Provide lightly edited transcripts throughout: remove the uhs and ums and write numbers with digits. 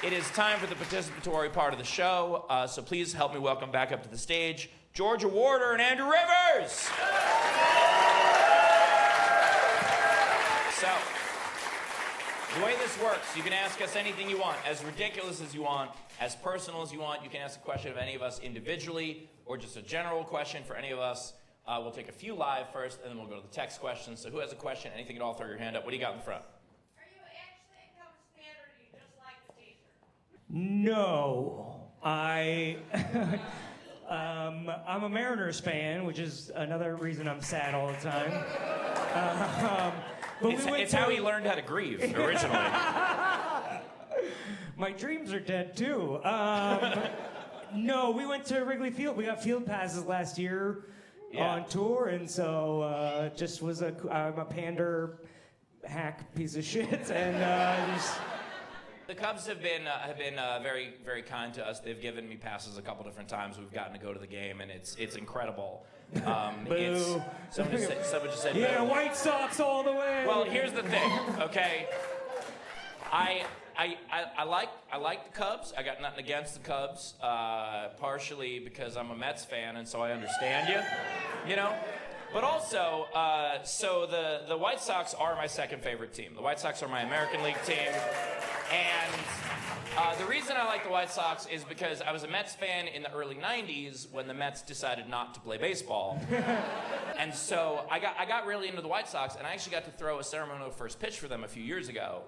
It is time for the participatory part of the show, so please help me welcome back up to the stage Georgia Warder and Andrew Rivers. So, the way this works, you can ask us anything you want, as ridiculous as you want, as personal as you want. You can ask a question of any of us individually, or just a general question for any of us. We'll take a few live first, and then we'll go to the text questions. So who has a question, anything at all, throw your hand up. What do you got in the front? Are you actually a Cubs fan, or do you just like the teaser? No, I'm a Mariners fan, which is another reason I'm sad all the time. It's how he learned how to grieve, originally. My dreams are dead, too. No, we went to Wrigley Field. We got field passes last year on tour, and so I'm a pander hack piece of shit, and The Cubs have been very, very kind to us. They've given me passes a couple different times. We've gotten to go to the game, and it's incredible. Boo. Someone just said, yeah, boo. White Sox all the way. Well, here's the thing, okay? I like the Cubs. I got nothing against the Cubs, partially because I'm a Mets fan, and so I understand you know? But also, so the White Sox are my second favorite team. The White Sox are my American League team. And the reason I like the White Sox is because I was a Mets fan in the early 90s when the Mets decided not to play baseball. And so I got really into the White Sox, and I actually got to throw a ceremonial first pitch for them a few years ago.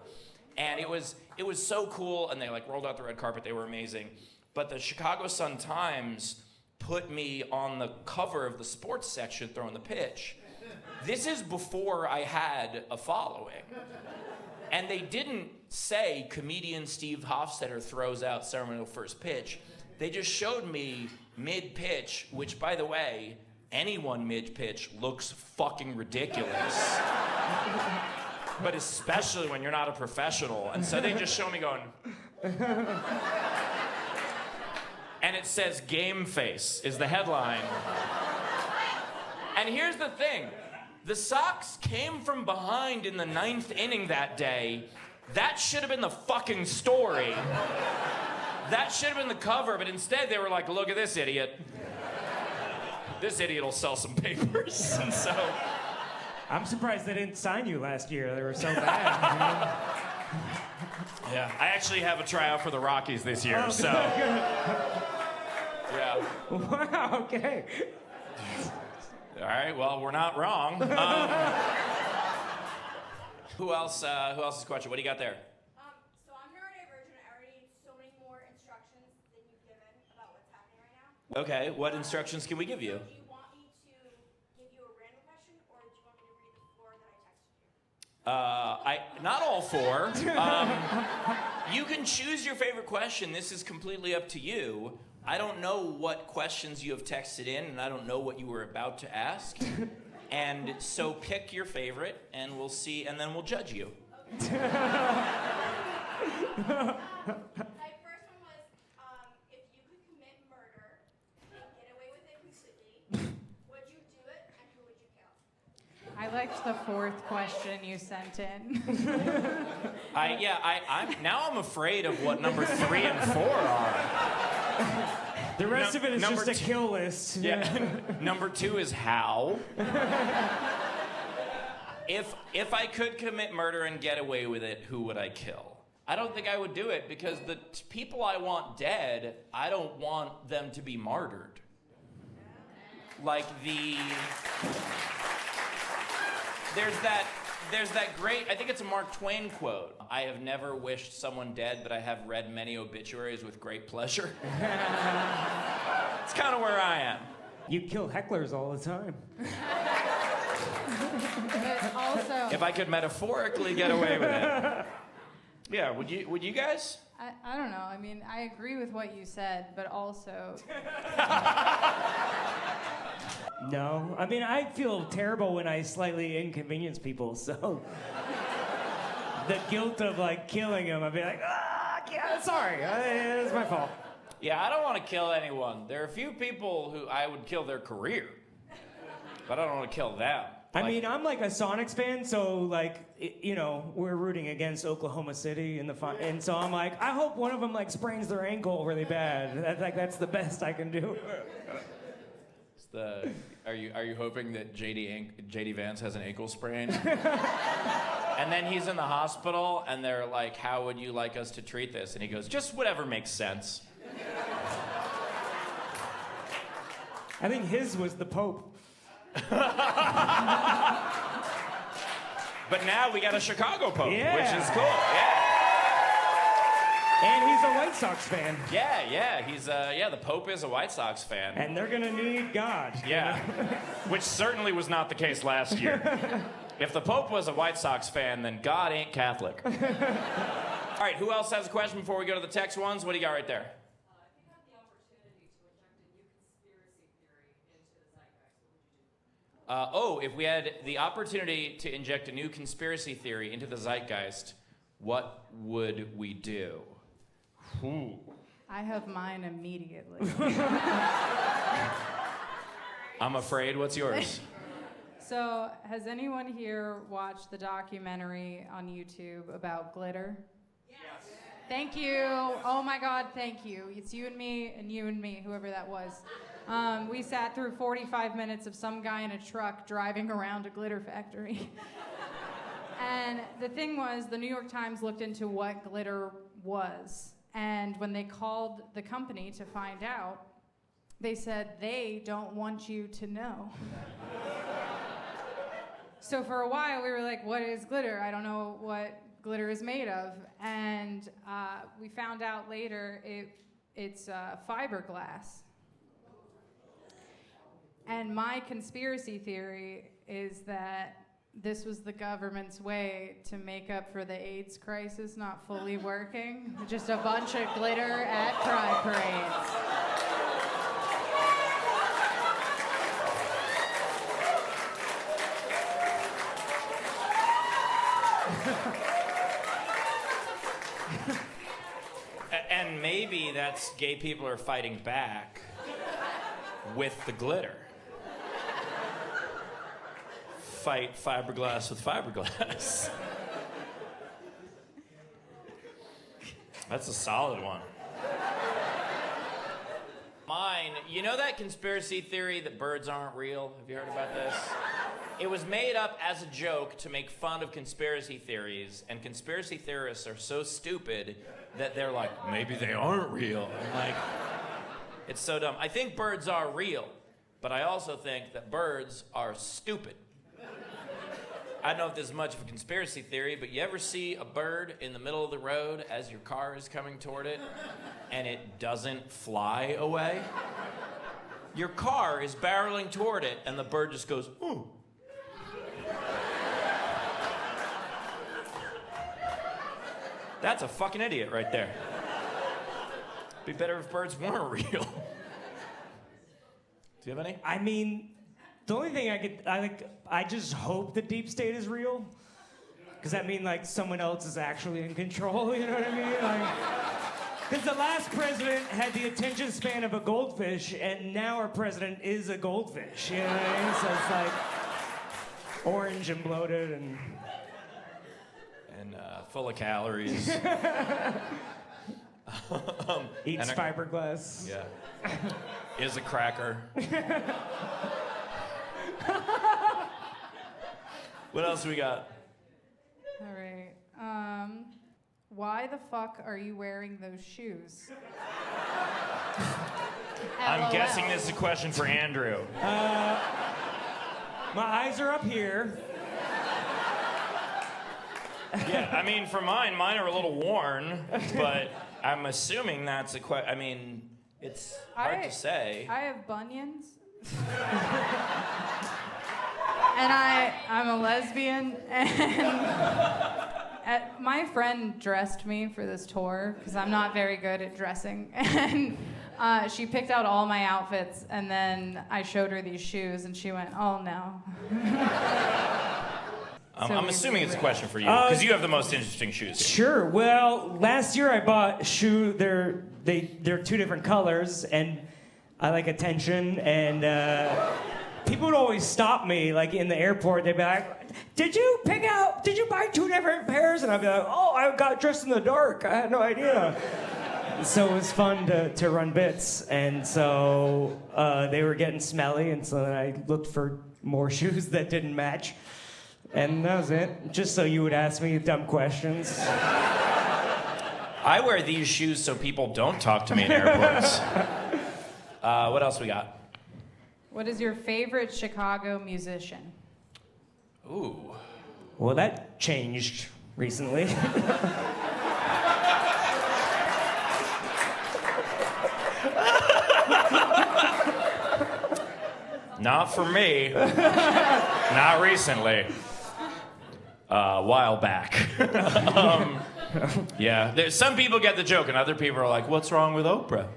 And it was so cool, and they like rolled out the red carpet. They were amazing. But the Chicago Sun-Times put me on the cover of the sports section throwing the pitch. This is before I had a following. And they didn't say comedian Steve Hofstetter throws out ceremonial first pitch. They just showed me mid-pitch, which, by the way, anyone mid-pitch looks fucking ridiculous. But especially when you're not a professional. And so they just show me going... And it says game face is the headline. And here's the thing. The Sox came from behind in the 9th inning that day. That should have been the fucking story. That should have been the cover, but instead they were like, look at this idiot. This idiot will sell some papers. And so... I'm surprised they didn't sign you last year. They were so bad. Yeah, I actually have a tryout for the Rockies this year, oh, so... Yeah. Wow, okay. All right, well, we're not wrong. Who else has a question? What do you got there? So I'm neurodivergent. I already need so many more instructions than you've given about what's happening right now. Okay, what instructions can we give you? Do you want me to give you a random question, or do you want me to read the 4 that I texted you? Not all 4. You can choose your favorite question. This is completely up to you. I don't know what questions you have texted in, and I don't know what you were about to ask. And so pick your favorite, and we'll see, and then we'll judge you. My first one was, if you could commit murder and get away with it completely, would you do it, and who would you kill? I liked the 4th question you sent in. I'm afraid of what number 3 and 4 are. The rest of it is number just a kill list. Yeah. Number 2 is how. If I could commit murder and get away with it, who would I kill? I don't think I would do it because the people I want dead, I don't want them to be martyred. Like There's that great, I think it's a Mark Twain quote. I have never wished someone dead, but I have read many obituaries with great pleasure. It's kind of where I am. You kill hecklers all the time. But also, If I could metaphorically get away with it. Yeah, would you guys? I don't know. I mean, I agree with what you said, but also... No. I mean, I feel terrible when I slightly inconvenience people, so... the guilt of, like, killing them, I'd be like, yeah, sorry, it's my fault. Yeah, I don't want to kill anyone. There are a few people who I would kill their career, but I don't want to kill them. I Like- mean, I'm like a Sonics fan, so like, you know, we're rooting against Oklahoma City in the and so I'm like, I hope one of them like sprains their ankle really bad. That's the best I can do. Are you hoping that JD Vance has an ankle sprain? And then he's in the hospital, and they're like, "How would you like us to treat this?" And he goes, "Just whatever makes sense." I think his was the Pope. But now we got a Chicago Pope, Yeah. which is cool. Yeah. And he's a White Sox fan. Yeah. He's the Pope is a White Sox fan. And they're gonna need God. Yeah. Which certainly was not the case last year. If the Pope was a White Sox fan, then God ain't Catholic. All right, who else has a question before we go to the text ones? What do you got right there? If we had the opportunity to inject a new conspiracy theory into the zeitgeist, what would we do? Ooh. I have mine immediately. I'm afraid. What's yours? So, has anyone here watched the documentary on YouTube about glitter? Yes. Thank you. Oh my God, thank you. It's you and me, whoever that was. We sat through 45 minutes of some guy in a truck driving around a glitter factory. And the thing was, the New York Times looked into what glitter was. And when they called the company to find out, they said they don't want you to know. So for a while, we were like, what is glitter? I don't know what glitter is made of. And we found out later it's fiberglass. And my conspiracy theory is that this was the government's way to make up for the AIDS crisis not fully working. Just a bunch of glitter at pride parades. And maybe that's gay people are fighting back with the glitter. Fight fiberglass with fiberglass. That's a solid one. Mine, you know that conspiracy theory that birds aren't real? Have you heard about this? It was made up as a joke to make fun of conspiracy theories, and conspiracy theorists are so stupid that they're like, maybe they aren't real. I'm like, it's so dumb. I think birds are real, but I also think that birds are stupid. I don't know if this is much of a conspiracy theory, but you ever see a bird in the middle of the road as your car is coming toward it, and it doesn't fly away? Your car is barreling toward it, and the bird just goes, ooh. That's a fucking idiot right there. Be better if birds weren't real. Do you have any? I mean, the only thing I just hope the deep state is real. Because that means like someone else is actually in control, you know what I mean? Like, because the last president had the attention span of a goldfish, and now our president is a goldfish, you know what I mean? So it's like orange and bloated and full of calories. eats fiberglass. Yeah. Is a cracker. What else we got? All right. Why the fuck are you wearing those shoes? I'm LOL. guessing this is a question for Andrew. My eyes are up here. Yeah, I mean, for mine are a little worn, but I'm assuming that's a question. I mean, it's hard to say. I have bunions. And I'm a lesbian, and my friend dressed me for this tour because I'm not very good at dressing, and she picked out all my outfits, and then I showed her these shoes, and she went, "Oh no." I'm assuming it's a question for you because you have the most interesting shoes here. Sure. Well, last year I bought a shoe. They're two different colors, and I like attention. And people would always stop me, like in the airport. They'd be like, did you buy 2 different pairs? And I'd be like, oh, I got dressed in the dark. I had no idea. So it was fun to run bits. And so they were getting smelly. And so then I looked for more shoes that didn't match. And that was it. Just so you would ask me dumb questions. I wear these shoes so people don't talk to me in airports. What else we got? What is your favorite Chicago musician? Ooh. Well, that changed recently. Not for me. Not recently. A while back. Yeah. Some people get the joke, and other people are like, what's wrong with Oprah?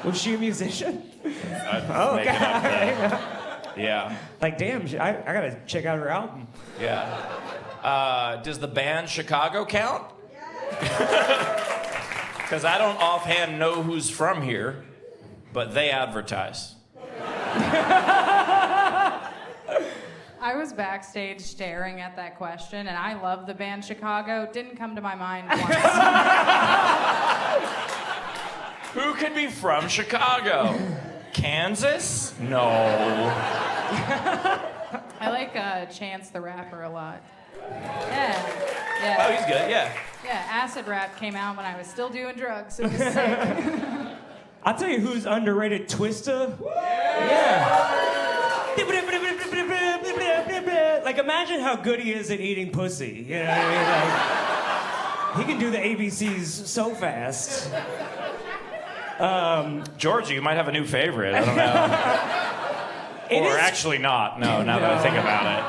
Was she a musician? I'm making up that. Yeah. Like, damn, I gotta check out her album. Yeah. Does the band Chicago count? Because I don't offhand know who's from here, but they advertise. I was backstage staring at that question, and I love the band Chicago. Didn't come to my mind once. Who could be from Chicago? Kansas? No. I like Chance the Rapper a lot. Yeah. Oh, he's good, yeah. Yeah, Acid Rap came out when I was still doing drugs. It was sick. I'll tell you who's underrated, Twista. Yeah. Like, imagine how good he is at eating pussy. You know what I mean? Like, he can do the ABCs so fast. Georgia, you might have a new favorite. I don't know. Or actually not. No, now that I think about it.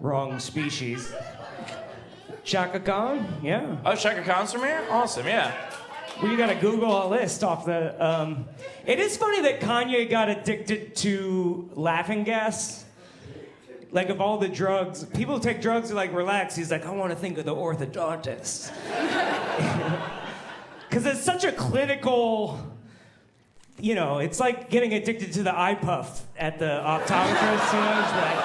Wrong species. Chaka Khan? Yeah. Oh, Shaka Khan's from here? Awesome, yeah. Well, you gotta Google a list off the. It is funny that Kanye got addicted to laughing gas. Like, of all the drugs, people take drugs to like relax. He's like, I want to think of the orthodontist. Because it's such a clinical. You know, it's like getting addicted to the eye puff at the optometrist. You know, it's like,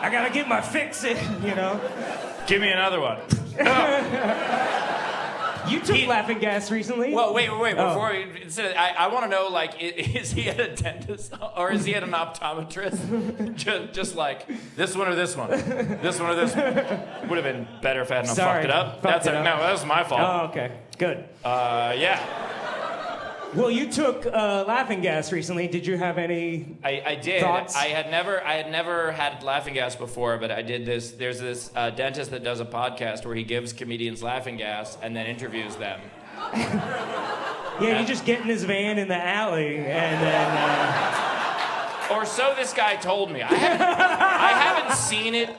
I gotta get my fix in. You know. Give me another one. You took laughing gas recently? Well, wait. Before Oh. I want to know, like, is he at a dentist or is he at an optometrist? just like this one or this one, this one or this one. Would have been better if I hadn't Sorry, fucked it up. fucked it up. No, that was my fault. Oh, okay. Good. Yeah. Well, you took laughing gas recently. Did you have any? I did. Thoughts? I had never had laughing gas before, but I did this. There's this dentist that does a podcast where he gives comedians laughing gas and then interviews them. Yeah, you just get in his van in the alley and then. Or so this guy told me. I haven't seen it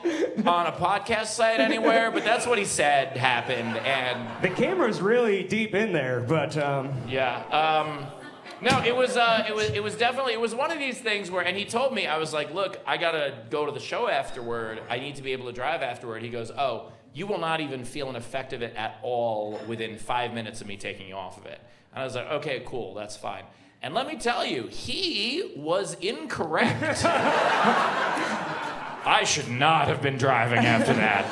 on a podcast site anywhere, but that's what he said happened. And The camera's really deep in there, but. yeah, no, it was definitely one of these things where, and he told me, I was like, look, I gotta go to the show afterward. I need to be able to drive afterward. He goes, oh, you will not even feel an effect of it at all within 5 minutes of me taking you off of it. And I was like, okay, cool, that's fine. And let me tell you, he was incorrect. I should not have been driving after that.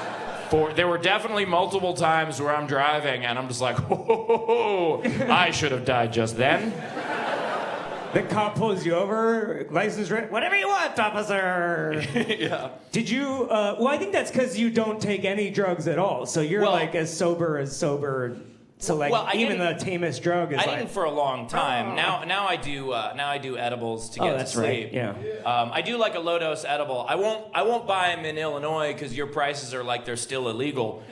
There were definitely multiple times where I'm driving and I'm just like, oh, I should have died just then. The cop pulls you over, license, whatever you want, officer. Yeah. Did you? Well, I think that's because you don't take any drugs at all, so you're Well- like as sober. So like Well, I even the didn't- tamest drug is I like. didn't for a long time. Oh. Now I do edibles to get that's to sleep. right. Yeah. I do like a low dose edible. I won't buy them in Illinois because your prices are like they're still illegal.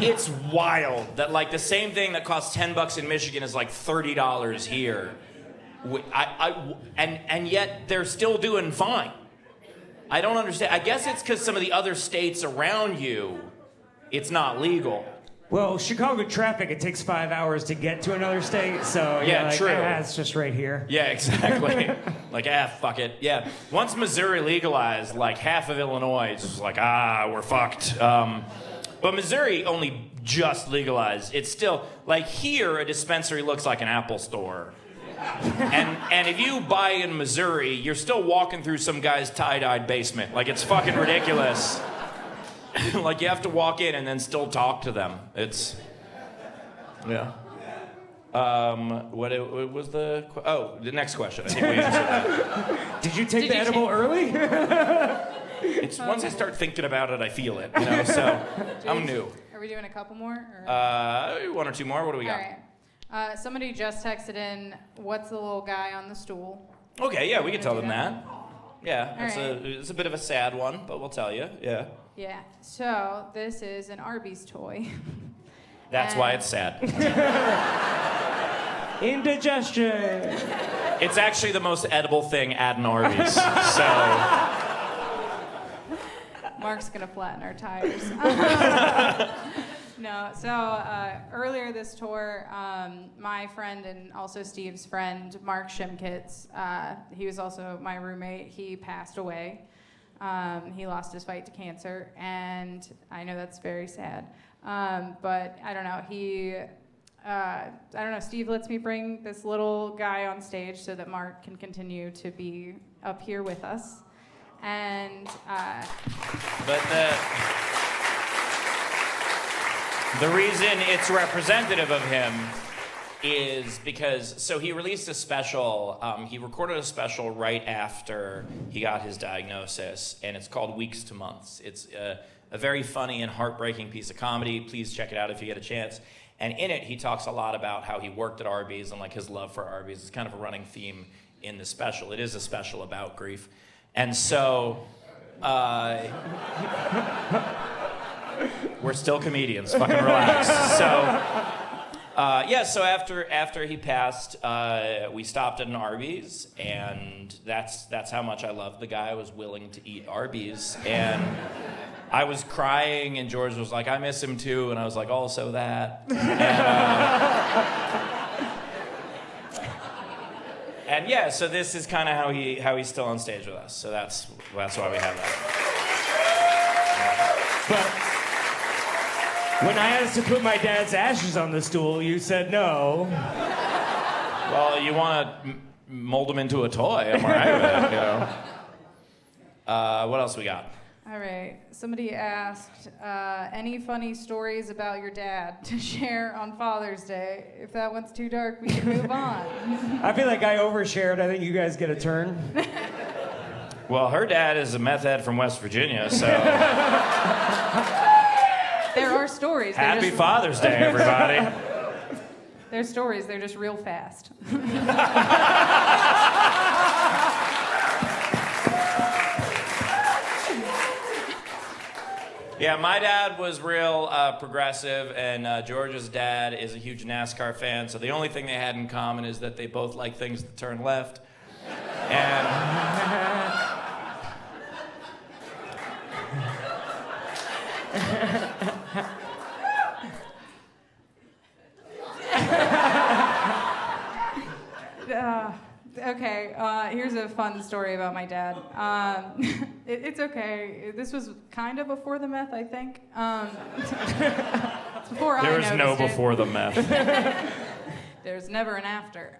It's wild that like the same thing that costs $10 in Michigan is like $30 here. And yet they're still doing fine. I don't understand. I guess it's because some of the other states around you, it's not legal. Well, Chicago traffic, it takes 5 hours to get to another state, so Yeah, you're like, true. It's just right here. Yeah, exactly. Like, fuck it. Yeah. Once Missouri legalized, like half of Illinois is just like, we're fucked. But Missouri only just legalized. It's still, like here, a dispensary looks like an Apple store. And if you buy in Missouri, you're still walking through some guy's tie-dyed basement. Like, it's fucking ridiculous. Like, you have to walk in and then still talk to them. It's, yeah. What was the? The next question. I think we answered that. Did you take the edible early? It's once I start thinking about it, I feel it. You know, so I'm new. Are we doing a couple more? Or? One or two more. What do we got? All right. Somebody just texted in, "What's the little guy on the stool?" Okay, yeah, we can tell them that. Yeah, All right. it's a bit of a sad one, but we'll tell you. Yeah. Yeah. So this is an Arby's toy. That's why it's sad. Indigestion. It's actually the most edible thing at an Arby's. So. Mark's gonna flatten our tires. No, so earlier this tour, my friend and also Steve's friend, Mark Shimkitz, he was also my roommate, he passed away. He lost his fight to cancer, and I know that's very sad. But I don't know, Steve lets me bring this little guy on stage so that Mark can continue to be up here with us. And But the reason it's representative of him is because, so he released a special, he recorded a special right after he got his diagnosis, and it's called Weeks to Months. It's a very funny and heartbreaking piece of comedy. Please check it out if you get a chance. And in it, he talks a lot about how he worked at Arby's and like his love for Arby's. It's kind of a running theme in the special. It is a special about grief. And so, we're still comedians, fucking relax. So, so after he passed, we stopped at an Arby's, and that's how much I loved the guy. I was willing to eat Arby's, and I was crying, and George was like, I miss him too, and I was like, also that. And yeah, so this is kind of how he's still on stage with us. So that's why we have that. But when I asked to put my dad's ashes on the stool, you said no. Well, you want to mold them into a toy. I'm all right with it, you know. What else we got? all right, somebody asked, any funny stories about your dad to share on Father's Day? If that one's too dark, we can move on. I feel like I overshared. I think you guys get a turn. Well, her dad is a meth head from West Virginia, so There are stories. They're happy just- Father's Day, everybody. They're stories. They're just real fast. Yeah, my dad was real progressive, and George's dad is a huge NASCAR fan, so the only thing they had in common is that they both like things that turn left. And Okay, here's a fun story about my dad. It's okay. This was kind of before the meth, I think. It's before I there was no noticed it. before the meth. There's never an after.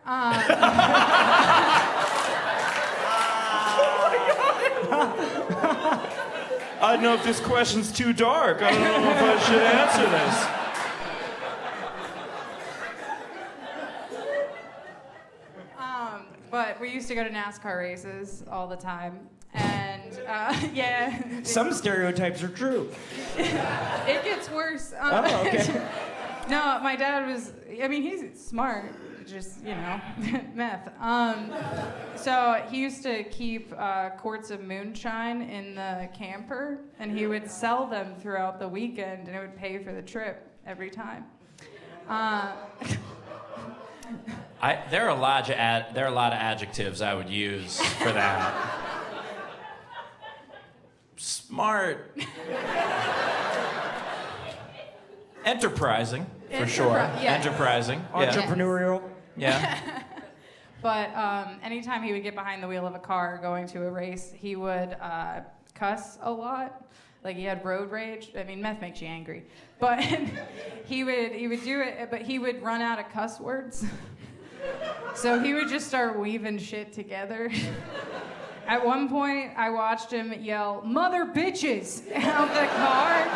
I don't know if this question's too dark. I don't know if I should answer this. But we used to go to NASCAR races all the time. And yeah. Some stereotypes are true. It gets worse. Oh, okay. No, my dad was, I mean, he's smart, just, you know, meth. So he used to keep quarts of moonshine in the camper, and he would sell them throughout the weekend, and it would pay for the trip every time. There are a lot of adjectives I would use for that. Smart. Enterprising, for sure. Yeah. Enterprising. Yeah. Entrepreneurial. Yeah. But anytime he would get behind the wheel of a car going to a race, he would cuss a lot. Like he had road rage. I mean, meth makes you angry. But he would do it, but he would run out of cuss words. So he would just start weaving shit together. At one point, I watched him yell, "Mother bitches," out the car.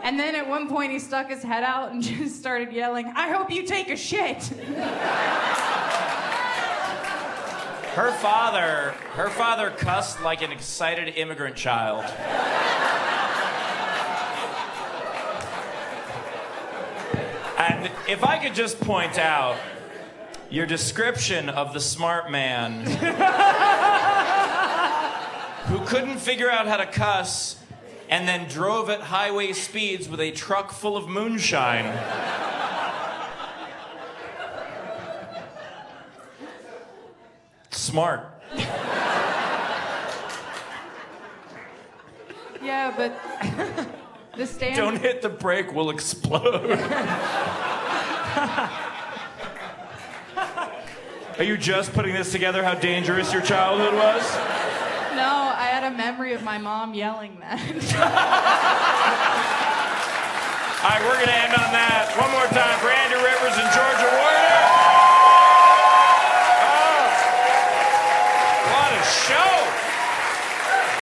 And then at one point, he stuck his head out and just started yelling, "I hope you take a shit." Her father cussed like an excited immigrant child. And if I could just point out, your description of the smart man who couldn't figure out how to cuss and then drove at highway speeds with a truck full of moonshine. Smart. Yeah, but the stand. Don't hit the brake, we'll explode. Are you just putting this together, how dangerous your childhood was? No, I had a memory of my mom yelling that. All right, we're going to end on that. One more time for Andrew Rivers and Georgia Warner. Oh, what a show.